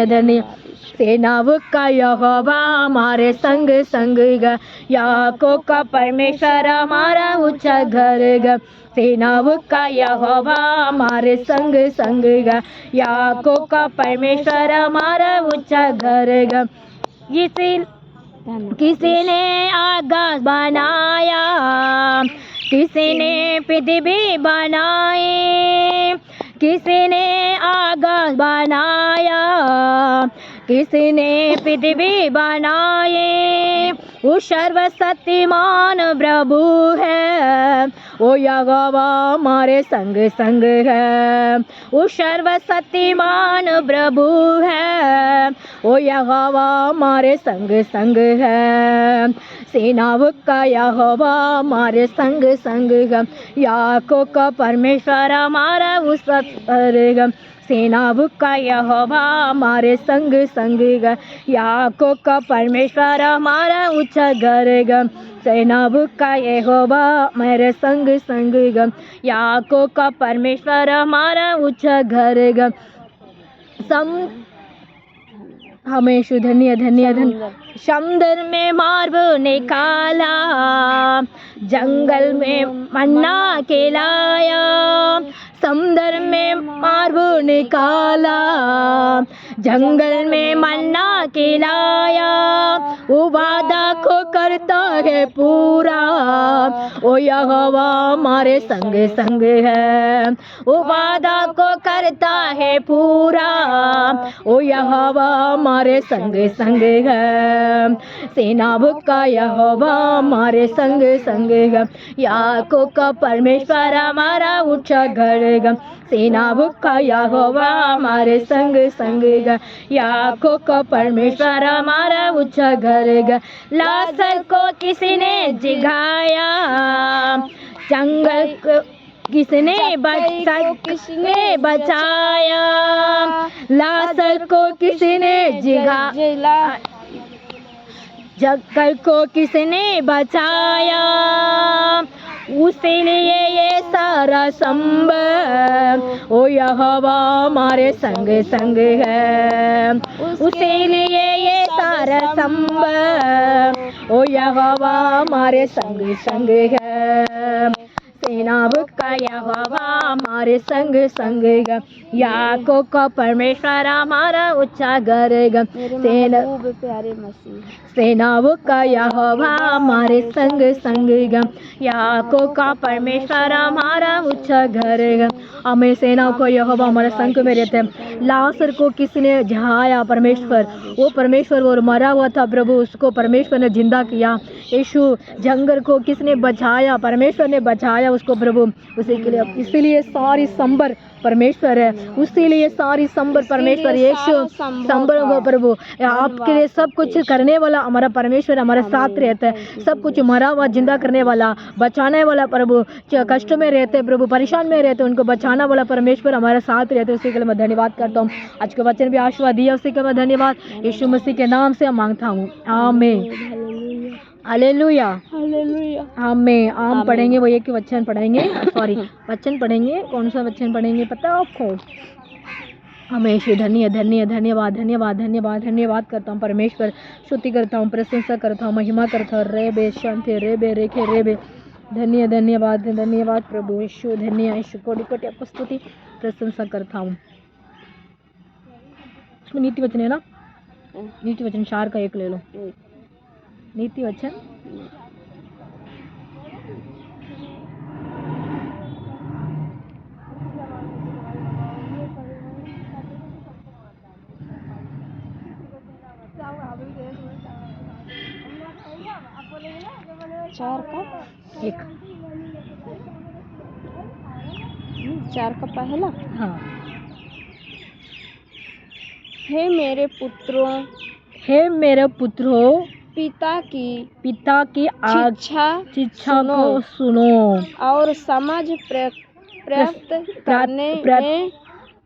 धन्य सेनाओं का यहोवा हमारे संग संग ग, याकूब का परमेश्वर हमारा ऊंचा घर ग। सेनाओं का यहोवा हमारे संग संग ग, याकूब का परमेश्वर हमारा ऊंचा घर ग। किसी ने आकाश बनाया, किसी ने पृथ्वी बनाई, किसी ने आकाश बनाया, किसी ने पृथ्वी बनाई। वो सर्वशक्तिमान प्रभु है, वो यहोवा हमारे संग संग है। वो सर्वशक्तिमान प्रभु है, वो यहोवा हमारे संग संग है। सेनाओं का यहोवा हमारे संग संग है, याकूब का परमेश्वर हमारा ऊंचा घर ग। सेनाओं का यहोवा हमारे संग संग ग, याकूब का परमेश्वर हमारा ऊंचा घर ग। सेनाओं का यहोवा हमारे संग संग ग, याकूब का परमेश्वर हमारा ऊंचा घर ग। हमेशा धन्य धन्य धन्य। समुद्र में मार्ग निकाला, जंगल में मन्ना खिलाया। समुद्र में मार्ग निकाला, जंगल में मन्ना खिलाया। वो वादा को करता है पूरा, ओ यहोवा हमारे संग संग है। वो वादा को करता है पूरा, ओ यहोवा हमारे संग संग है। सेनाओं का यहोवा हमारे संग संग है, याकूब का परमेश्वर हमारा ऊंचा घर ग। सेनाओं का यहोवा हमारे संग संग है, याकूब का परमेश्वर हमारा ऊंचा घर ग। लाजर को किसी ने जिगाया, जंगल को किसने बचाया। लाजर को किसने जिगाया, जंगल को किसने बचाया। उसीलिए ये सारा संभव, ओ यहोवा हमारे संग संग है। उसीलिए ये सारा संभव, ओ यहोवा हमारे संग संग है। सेनाओं का यहोवा हमारे संग संग ग, याकूब का परमेश्वर हमारा ऊंचा घर ग। सेनाओं का यहोवा हमारे संग संग ग, याकूब का परमेश्वर हमारा ऊंचा घर ग। हमें सेनाओं को यहोवा हमारे संग में रहते हैं। लाजर को किसने जगाया, परमेश्वर। वो परमेश्वर वो मरा हुआ था प्रभु, उसको परमेश्वर ने जिंदा किया। यीशु जंगल को किसने बचाया, परमेश्वर ने बचाया उसको प्रभु। उसी के लिए इसीलिए सारी संबर परमेश्वर है, उसीलिए सारी संबर परमेश्वर। यीशु संबर हो प्रभु, आपके लिए सब कुछ करने वाला हमारा परमेश्वर हमारे साथ रहता है। सब कुछ मरा हुआ जिंदा करने वाला, बचाने वाला प्रभु। कष्ट में रहते प्रभु, परेशान में रहते, उनको बचाने वाला परमेश्वर हमारे साथ रहते। उसी के लिए मैं धन्यवाद करता हूँ। आज के वचन भी आशीर्वाद दिया, उसी के मैं धन्यवाद यीशु मसीह के नाम से मांगता हूँ, आमीन। हालेलुया हालेलुया आमीन। आम पढ़ेंगे, वो एक वचन पढ़ेंगे, सॉरी वचन पढ़ेंगे। कौन सा वचन पढ़ेंगे पता है आपको? हमेशा धन्य धन्य धन्यवाद धन्यवाद धन्यवाद धन्यवाद करता हूँ परमेश्वर। स्तुति करता हूँ, प्रशंसा करता हूँ, महिमा करता हूँ। रे बे शांति रे बे रेखे रे बे धन्य धन्यवाद धन्यवाद प्रभु यीशु। धन्य यीशु, कोटि कोटि आपको स्तुति प्रशंसा करता हूँ। उसमें नीति वचन है ना, नीति वचन 4 का 1 ले लो। नीति वचन चार का 1, 4 का पहला। हाँ। हे मेरे पुत्रों, हे मेरे पुत्रों, पिता की शिक्षा को सुनो और समझ प्राप्त करने में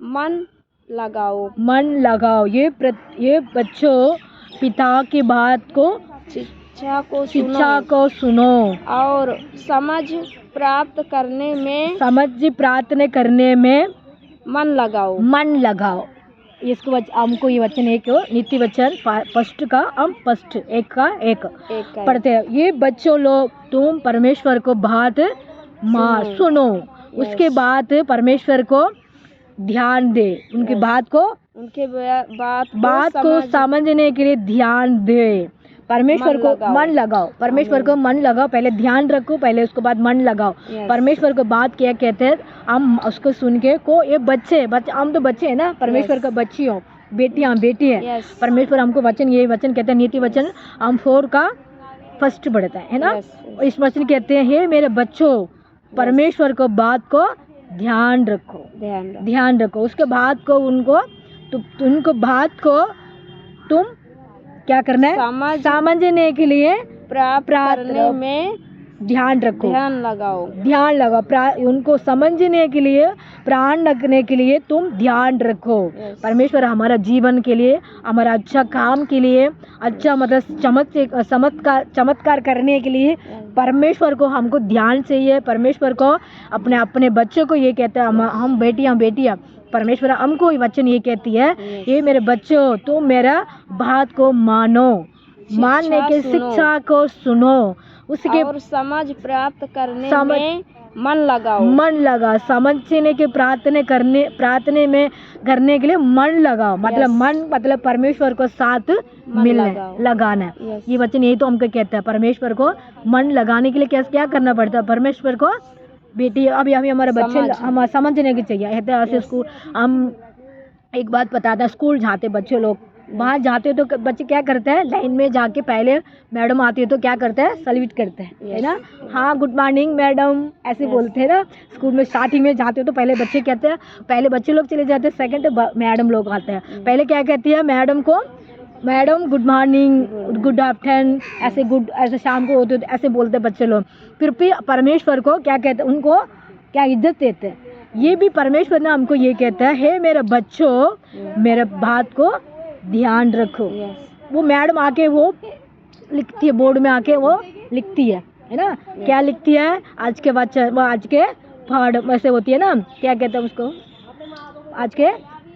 मन लगाओ। ये बच्चों पिता की बात को, शिक्षा को सुनो और समझ प्राप्त करने में मन लगाओ। इसको हमको ये वचन एक नीति वचन फर्स्ट का हम फर्स्ट एक का एक पढ़ते हैं। ये बच्चों लोग तुम परमेश्वर को बात सुनो, उसके बाद परमेश्वर को ध्यान दे, उनकी बात को समझने के लिए ध्यान दे। परमेश्वर को मन लगाओ, परमेश्वर को मन लगाओ, पहले ध्यान रखो, पहले उसके बाद मन लगाओ। परमेश्वर को बात क्या कहते हैं, हम उसको सुन के को ये बच्चे हम तो बच्चे हैं ना, परमेश्वर का बच्ची हो, बेटियाँ बेटी है। परमेश्वर हमको वचन ये वचन कहते हैं नीति वचन हम 4 का फर्स्ट पढ़ता है ना। इस वचन कहते हैं हे मेरे बच्चों परमेश्वर को बात को ध्यान रखो, उसके बाद को उनको बात को तुम क्या करना है, समझने के लिए प्राप्त करने में ध्यान लगाओ, उनको समझने के लिए प्राण रखने के लिए तुम ध्यान रखो। परमेश्वर हमारा जीवन के लिए, हमारा अच्छा काम के लिए, अच्छा मतलब चमत्कार करने के लिए परमेश्वर को हमको ध्यान चाहिए। परमेश्वर को अपने बच्चों को ये कहता है, हम बेटियां परमेश्वर हमको वचन ये कहती है, ये मेरे बच्चों तुम मेरा बात को मानने के शिक्षा को सुनो, उसके और समझ प्राप्त करने में मन लगाओ, समझने के प्रार्थना करने के लिए मन लगाओ। मतलब परमेश्वर को साथ लगाना है। ये वचन यही तो हमको कहता है, परमेश्वर को मन लगाने के लिए क्या करना पड़ता है। परमेश्वर को बेटी अभी हमारे बच्चे हम समझने की चाहिए। ऐसे स्कूल हम एक बात बताता, स्कूल जाते बच्चे लोग वहाँ जाते तो बच्चे क्या करते हैं, लाइन में जाके पहले मैडम आती है तो क्या करते हैं, सल्यूट करते हैं, है ना। हाँ गुड मॉर्निंग मैडम ऐसे बोलते हैं ना। स्कूल में स्टार्टिंग में जाते हो तो पहले बच्चे कहते हैं, पहले बच्चे लोग चले जाते हैं, सेकंड मैडम लोग आते हैं। पहले क्या कहती है मैडम को, madam good morning, good afternoon, ऐसे शाम को होते ऐसे बोलते बच्चे लोग। फिर भी परमेश्वर को क्या कहते हैं, उनको क्या इज्जत देते हैं। ये भी परमेश्वर ने हमको ये कहता है, हे मेरे बच्चों मेरे बात को ध्यान रखो। वो मैडम आके वो लिखती है, बोर्ड में आके वो लिखती है ना। क्या लिखती है, आज के पढ़ वैसे होती है ना, क्या कहते हैं उसको, आज के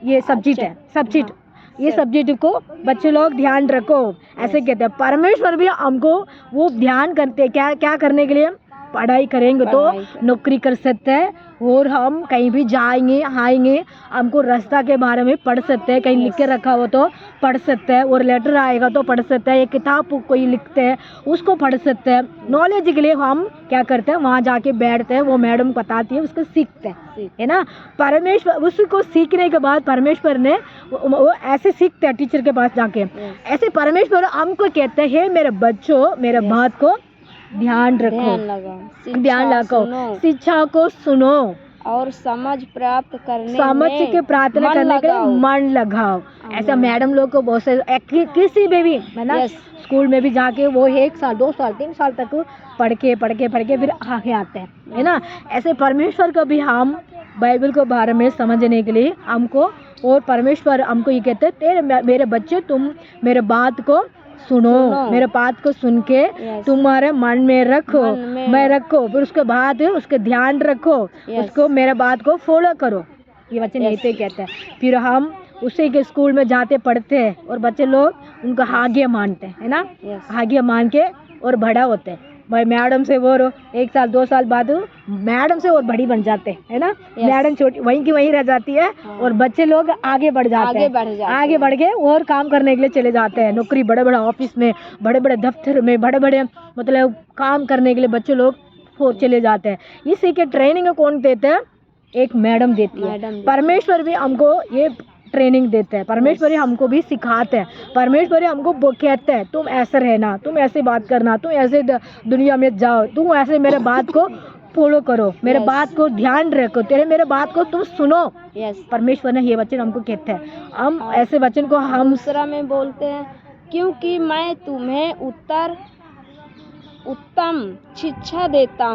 ये सब्जेक्ट ये सब्जेक्ट को बच्चे लोग ध्यान रखो ऐसे कहते हैं। परमेश्वर भी हमको वो ध्यान करते हैं, क्या करने के लिए, पढ़ाई करेंगे तो नौकरी कर सकते हैं, और हम कहीं भी जाएंगे आएंगे हमको रास्ता के बारे में पढ़ सकते हैं, कहीं लिख के रखा हो तो पढ़ सकते हैं, और लेटर आएगा तो पढ़ सकते हैं, एक किताब कोई लिखते हैं उसको पढ़ सकते हैं। नॉलेज के लिए हम क्या करते हैं, वहाँ जाके बैठते हैं, वो मैडम बताती है उसको सीखते हैं, है ना। परमेश्वर उसको सीखने के बाद परमेश्वर ने वो ऐसे सीखते हैं टीचर के पास जाके। ऐसे परमेश्वर हमको कहते हैं, हे मेरे बच्चों मेरे बात को ध्यान रखो, ध्यान लगाओ, शिक्षा को सुनो और समझ के प्रार्थना करने के लिए मन लगाओ। ऐसा मैडम लोग को बहुत से किसी में भी है ना, स्कूल में भी जाके वो 1 साल 2 साल 3 साल तक पढ़ के फिर आगे आते हैं, है ना। ऐसे परमेश्वर को भी हम बाइबल को बारे में समझने के लिए हमको, और परमेश्वर हमको ये कहते हैं, मेरे बच्चे तुम मेरे बात को सुनो, मेरे बात को सुन के तुम्हारे मन में रखो, फिर उसके बाद उसके ध्यान रखो, उसको मेरे बात को फॉलो करो। ये वचन यही पे कहते हैं। फिर हम उसी के स्कूल में जाते पढ़ते हैं, और बच्चे लोग उनका आज्ञा मानते हैं, है ना। आज्ञा मान के और बड़ा होते हैं। भाई मैडम से वो 1 साल 2 साल बाद मैडम से और बड़ी बन जाते हैं, है ना। मैडम छोटी वहीं की वहीं रह जाती है, और बच्चे लोग आगे बढ़ जाते हैं, आगे बढ़ के और काम करने के लिए चले जाते हैं, नौकरी बड़े बड़े ऑफिस में, बड़े बड़े दफ्तर में, बड़े बड़े मतलब काम करने के लिए बच्चे लोग चले जाते हैं। इसी के ट्रेनिंग कौन देते हैं, एक मैडम देती है। परमेश्वर भी हमको ये ट्रेनिंग देते हैं, परमेश्वर ही हमको भी सिखाते हैं, परमेश्वर ही हमको कहते हैं तुम ऐसे रहना, तुम ऐसे बात करना, तुम ऐसे दुनिया में जाओ, तुम ऐसे मेरे बात को फॉलो करो, मेरे बात को ध्यान रखो, मेरे बात को तुम सुनो। परमेश्वर ने ये वचन हमको कहते हैं। हम ऐसे वचन को हम दूसरा में बोलते हैं, क्योंकि मैं तुम्हें उत्तम शिक्षा देता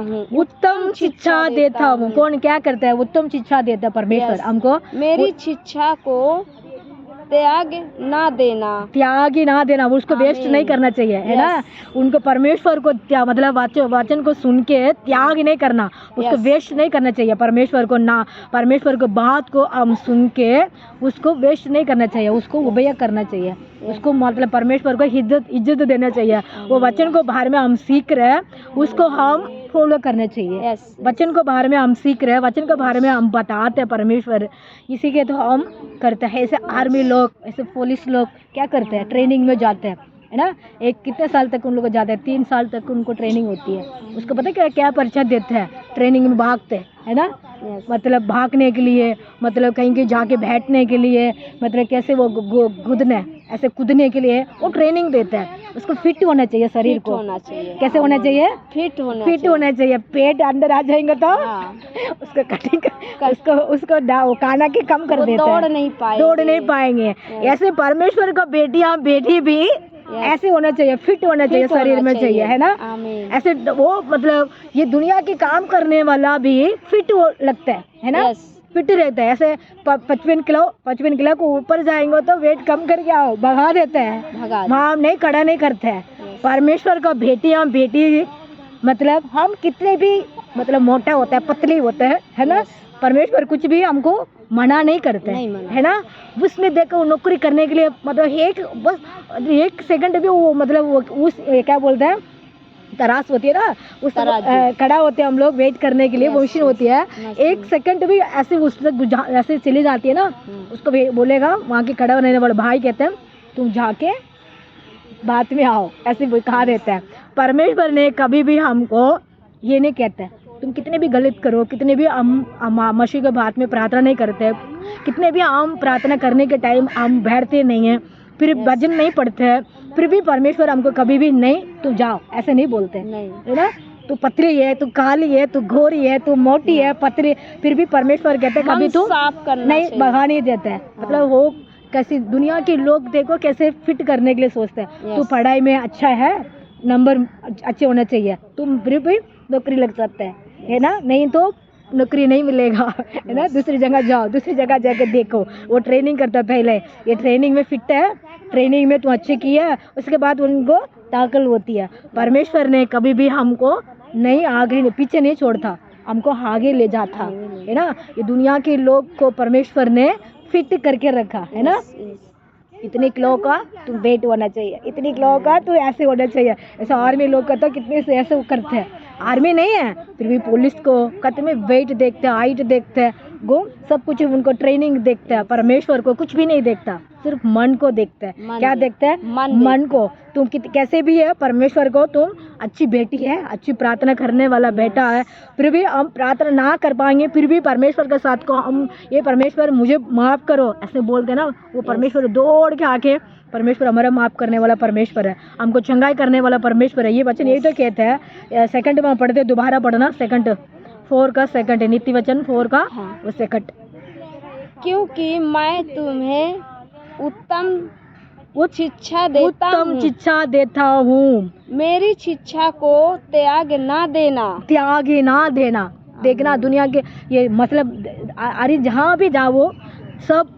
हूँ। कौन क्या करता है, उत्तम शिक्षा देता है परमेश्वर हमको। मेरी शिक्षा को त्याग ना देना। त्याग ही ना देना, उसको वेस्ट आमीन। नहीं करना चाहिए, है ना। उनको परमेश्वर को मतलब वचन को सुन के त्याग नहीं करना, उसको Yes. वेस्ट नहीं करना चाहिए। परमेश्वर को बात को हम सुन के उसको वेस्ट नहीं करना चाहिए, उसको उबय करना चाहिए, उसको मतलब परमेश्वर को इज्जत देना चाहिए। वो वचन को बाहर में हम सीख रहे हैं, उसको हम फॉलो करना चाहिए। Yes. वचन को बाहर में हम सीख रहे हैं, वचन को बाहर में हम बताते हैं परमेश्वर, इसी के तो हम करते हैं। ऐसे आर्मी लोग, ऐसे पुलिस लोग क्या करते हैं, ट्रेनिंग में जाते हैं, है ना। एक कितने साल तक उन लोग जाते हैं, 3 साल तक उनको ट्रेनिंग होती है। उसको पता है क्या क्या परीक्षा देते हैं, ट्रेनिंग में भागते हैं, है ना। Yes. मतलब भागने के लिए, मतलब कहीं के जाके बैठने के लिए, मतलब कैसे वो कूदने, ऐसे कूदने के लिए वो ट्रेनिंग देते हैं। उसको फिट होना चाहिए, शरीर फिट को होना चाहिए। कैसे होना चाहिए, फिट होना फिट होना चाहिए। पेट अंदर आ जाएंगे तो हाँ। उसको कटिंग उसको खाना के कम कर वो देते दौड़ हैं, नहीं पाएंगे। दौड़ नहीं पाएंगे। ऐसे परमेश्वर का बेटी भी ऐसे होना चाहिए, फिट होना चाहिए, फिट होना शरीर में चाहिए, है ना। आमीन। ऐसे वो मतलब ये दुनिया के काम करने वाला भी फिट लगता है ना। Yes. फिट रहता है। ऐसे 55 किलो को ऊपर जाएंगे तो वेट कम करके आओ, भगा देते हैं, भगा दे। वहाँ नहीं खड़ा नहीं करते हैं। परमेश्वर का बेटी मतलब हम कितने भी मतलब मोटा होता है, पतली होता है ना। परमेश्वर कुछ भी हमको मना नहीं करते नहीं हैं, मना। है ना। उसमें देखो नौकरी करने के लिए मतलब बस 1 सेकंड भी वो मतलब वो उस क्या बोलते हैं, तरास होती है ना, उस खड़ा होते हैं हम लोग वेट करने के लिए, वो मशीन होती है। 1 सेकंड भी ऐसे उस ऐसे चली जाती है ना, उसको बोलेगा वहाँ के खड़ा होने वाले भाई कहते हैं तुम जाके बात में आओ, ऐसे कहा देता है। परमेश्वर ने कभी भी हमको ये नहीं कहता है तुम कितने भी गलत करो, कितने भी हम मसीह के बात में प्रार्थना नहीं करते, कितने भी हम प्रार्थना करने के टाइम हम बैठते नहीं हैं, फिर भजन नहीं पढ़ते हैं, फिर भी परमेश्वर हमको कभी भी नहीं तुम जाओ ऐसे नहीं बोलते, है ना। तू पतली है, तू काली है, तू गोरी है, तू मोटी है, पतली, फिर भी परमेश्वर कहते हैं कभी तू साफ करना नहीं भगा नहीं देता है। मतलब वो कैसी दुनिया के लोग देखो कैसे फिट करने के लिए सोचते हैं। तू पढ़ाई में अच्छा है, नंबर अच्छे होने चाहिए, तुम फिर भी नौकरी लग सकता है ना, नहीं तो नौकरी नहीं मिलेगा, है ना। दूसरी जगह जाओ, दूसरी जगह जाके देखो, वो ट्रेनिंग करता है पहले, ये ट्रेनिंग में फिट है, ट्रेनिंग में तू अच्छे किया, उसके बाद उनको ताकत होती है। परमेश्वर ने कभी भी हमको नहीं आगे पीछे नहीं छोड़ता, हमको आगे ले जाता, है ना। ये दुनिया के लोग को परमेश्वर ने फिट करके रखा है ना। इतने किलो का तू वेट होना चाहिए, इतनी किलो का तू ऐसे होना चाहिए। ऐसे आर्मी लोग का तो कितने से ऐसे करते हैं, आर्मी नहीं है फिर भी पुलिस को कहते में वेट देखते हैं, हाइट देखते हैं, सब कुछ उनको ट्रेनिंग देखते हैं। परमेश्वर को कुछ भी नहीं देखता, सिर्फ मन को देखते हैं। क्या देखते हैं, मन को। तुम कैसे भी है, परमेश्वर को तुम अच्छी बेटी है, अच्छी प्रार्थना करने वाला बेटा है, फिर भी हम प्रार्थना ना कर पाएंगे, फिर भी परमेश्वर के साथ को हम ये परमेश्वर मुझे माफ़ करो ऐसे बोलते ना, वो परमेश्वर दौड़ के आके परमेश्वर हमारा माफ़ करने वाला परमेश्वर है, हमको चंगाई करने वाला परमेश्वर है। ये वचन यही तो कहते हैं। सेकंड में पढ़ते, दोबारा पढ़ना, सेकंड 4 का सेकंड है, नीति वचन 4 का वो सेकंड। क्योंकि मैं तुम्हें उत्तम शिक्षा देता हूँ, मेरी शिक्षा को त्याग ना देना। देखना दुनिया के ये मतलब अरे जहाँ भी जाओ सब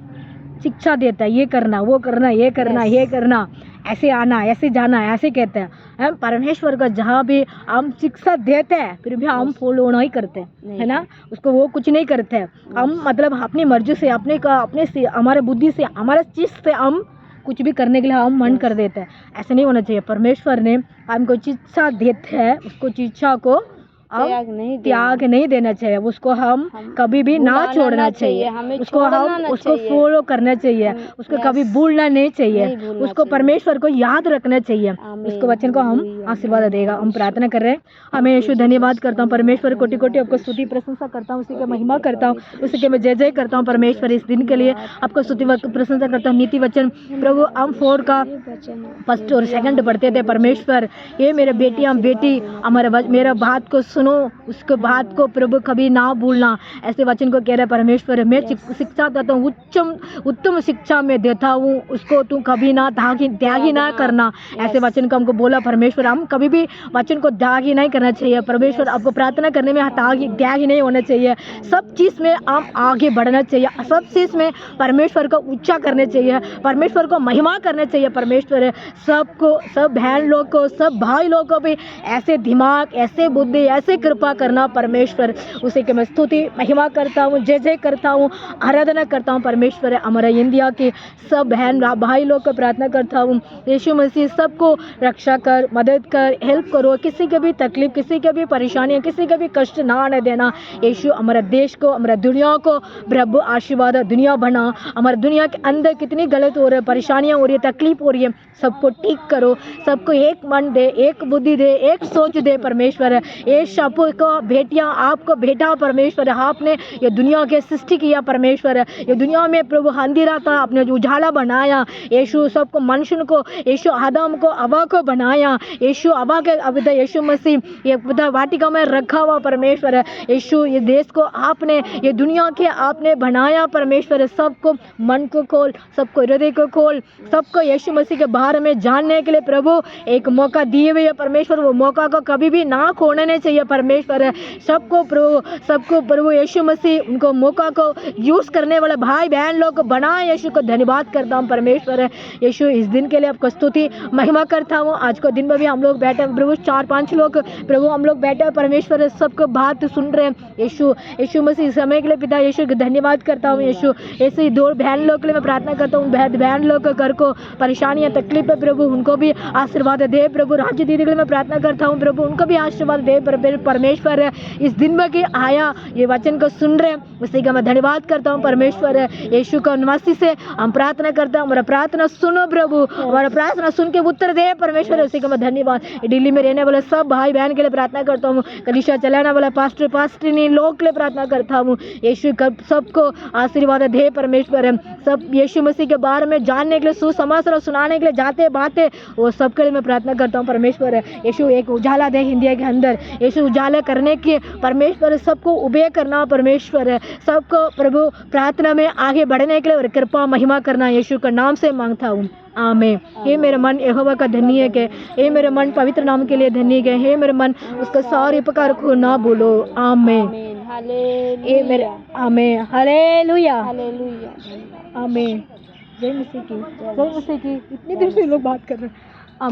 शिक्षा देता है, ये करना, वो करना, ये करना, ये करना, ऐसे आना, ऐसे जाना, ऐसे कहते हैं। हम परमेश्वर का जहाँ भी हम शिक्षा देते हैं, फिर भी हम फॉलो नहीं करते, है ना। उसको वो कुछ नहीं करते हैं। हम मतलब अपनी मर्जी से, अपने से, हमारे बुद्धि से, हमारे चीज़ से हम कुछ भी करने के लिए हम मन कर देते हैं। ऐसे नहीं होना चाहिए। परमेश्वर ने हमको शिक्षा देते हैं, उसको शिक्षा को त्याग नहीं देना चाहिए, उसको हम कभी भी ना छोड़ना चाहिए, उसको हम उसको फॉलो करना चाहिए, उसको कभी भूलना नहीं चाहिए, उसको परमेश्वर को याद रखना चाहिए, उसको वचन को हम आशीर्वाद देगा। हम प्रार्थना कर रहे हैं। हमें यीशु धन्यवाद करता हूँ परमेश्वर, कोटि कोटि आपको स्तुति प्रशंसा करता हूँ, उसी का महिमा करता हूँ, उसी के मैं जय जय करता हूँ परमेश्वर। इस दिन के लिए आपको स्तुति प्रशंसा करता हूँ। नीति वचन प्रभु हम 4 का 1 और 2 पढ़ते थे। परमेश्वर ये मेरे बेटी हमारे मेरा बात को सुनो, उसके बात को प्रभु कभी ना भूलना। ऐसे वचन को कह रहे परमेश्वर, मैं शिक्षा देता हूँ, उत्तम शिक्षा में देता हूँ, उसको तू कभी ना त्यागी ना करना। ऐसे वचन को हमको बोला परमेश्वर, हम कभी भी वचन को त्यागी नहीं करना चाहिए। परमेश्वर आपको प्रार्थना करने में त्यागी नहीं होना चाहिए। सब चीज़ में हम आगे बढ़ना चाहिए, सब चीज़ में परमेश्वर को ऊंचा करने चाहिए, परमेश्वर को महिमा करने चाहिए। परमेश्वर सबको, सब बहन लोग को, सब भाई लोग को भी ऐसे दिमाग, ऐसे बुद्धि, ऐसे कृपा करना परमेश्वर। उसी के मैं स्तुति महिमा करता हूँ, जय जय करता हूँ, आराधना करता हूँ। परमेश्वर हमारे इंडिया के सब बहन भाई लोग को प्रार्थना करता हूँ, यीशु मसीह सबको रक्षा कर, मदद कर, हेल्प करो। किसी के भी तकलीफ, किसी के भी परेशानियाँ, किसी के भी कष्ट ना आने देना। यीशु हमारे देश को, हमारे दुनिया को प्रभु आशीर्वाद दुनिया बना। हमारे दुनिया के अंदर कितनी गलत हो रही है, परेशानियाँ हो रही है, तकलीफ हो रही है, सबको ठीक करो। सबको एक मन दे, एक बुद्धि दे, एक सोच दे परमेश्वर। ये सबको बेटियाँ आपको बेटा परमेश्वर, आपने ये दुनिया के सृष्टि किया परमेश्वर। ये दुनिया में प्रभु अंधेरा था, आपने जो उजाला बनाया। यीशु सबको, मनुष्य को, यीशु आदम को, हवा को बनाया। यीशु हवा के अब यीशु मसीह ये वाटिका में रखा हुआ परमेश्वर। यीशु ये देश को आपने, ये दुनिया के आपने बनाया परमेश्वर। सबको मन को खोल, सबको हृदय को खोल, सबको यीशु मसीह के बारे में जानने के लिए प्रभु एक मौका दिए हुए है परमेश्वर। वो मौका को कभी भी ना खोने चाहिए परमेश्वर। सबको प्रभु यीशु मसीह उनको मौका को यूज करने वाला भाई बहन लोग को बनाए। यीशु को धन्यवाद करता हूँ परमेश्वर। यीशु इस दिन के लिए आपको स्तुति महिमा करता हूँ। आज को दिन में भी हम लोग बैठे प्रभु, 4-5 लोग प्रभु हम लोग बैठे परमेश्वर, सबको बात सुन रहे हैं। यीशु मसीह इस समय के लिए पिता यीशु को धन्यवाद करता हूँ। यीशु ऐसे ही 2 बहन लोग के लिए मैं प्रार्थना करता हूँ। बहन लोग के घर को परेशानियाँ, तकलीफ है प्रभु, उनको भी आशीर्वाद दे प्रभु। राज्य दीदी के लिए मैं प्रार्थना करता हूँ प्रभु, उनको भी आशीर्वाद दे परमेश्वर। इस दिन में कि आया ये वचन को सुन रहे हैं, उसी का मैं धन्यवाद करता हूँ परमेश्वर। यीशु का निवासी से हम प्रार्थना करते हैं, हमारा प्रार्थना सुनो प्रभु, हमारा प्रार्थना सुन के उत्तर दे परमेश्वर। उसी का मैं धन्यवाद। दिल्ली में रहने वाले सब भाई बहन के लिए प्रार्थना करता हूँ, कलीसिया चलाने वाला पास्टरनी लोग के लिए प्रार्थना करता हूँ। यीशु का सबको आशीर्वाद दे परमेश्वर। सब यीशु मसीह के बारे में जानने के लिए, सुसमाचार सुनाने के लिए जाते बातें, वो सब के लिए मैं प्रार्थना करता हूँ परमेश्वर। यीशु एक उजाला दे इंडिया के अंदर, यीशु उजाला करने के परमेश्वर, सबको उबे करना परमेश्वर, सबको प्रभु प्रार्थना में आगे बढ़ने के लिए और कृपा महिमा करना यीशु का नाम से मांगता हूँ, आमीन। हे मेरा मन यहोवा का धन्य है, हे मेरे मन पवित्र नाम के लिए धन्य है, हे मेरे मन उसका सारे उपकार को ना भूलो, आमीन। हे मेरे आमीन, हालेलुया, आमीन। जय मसीह की, इतनी देर से लोग बात कर रहे हैं।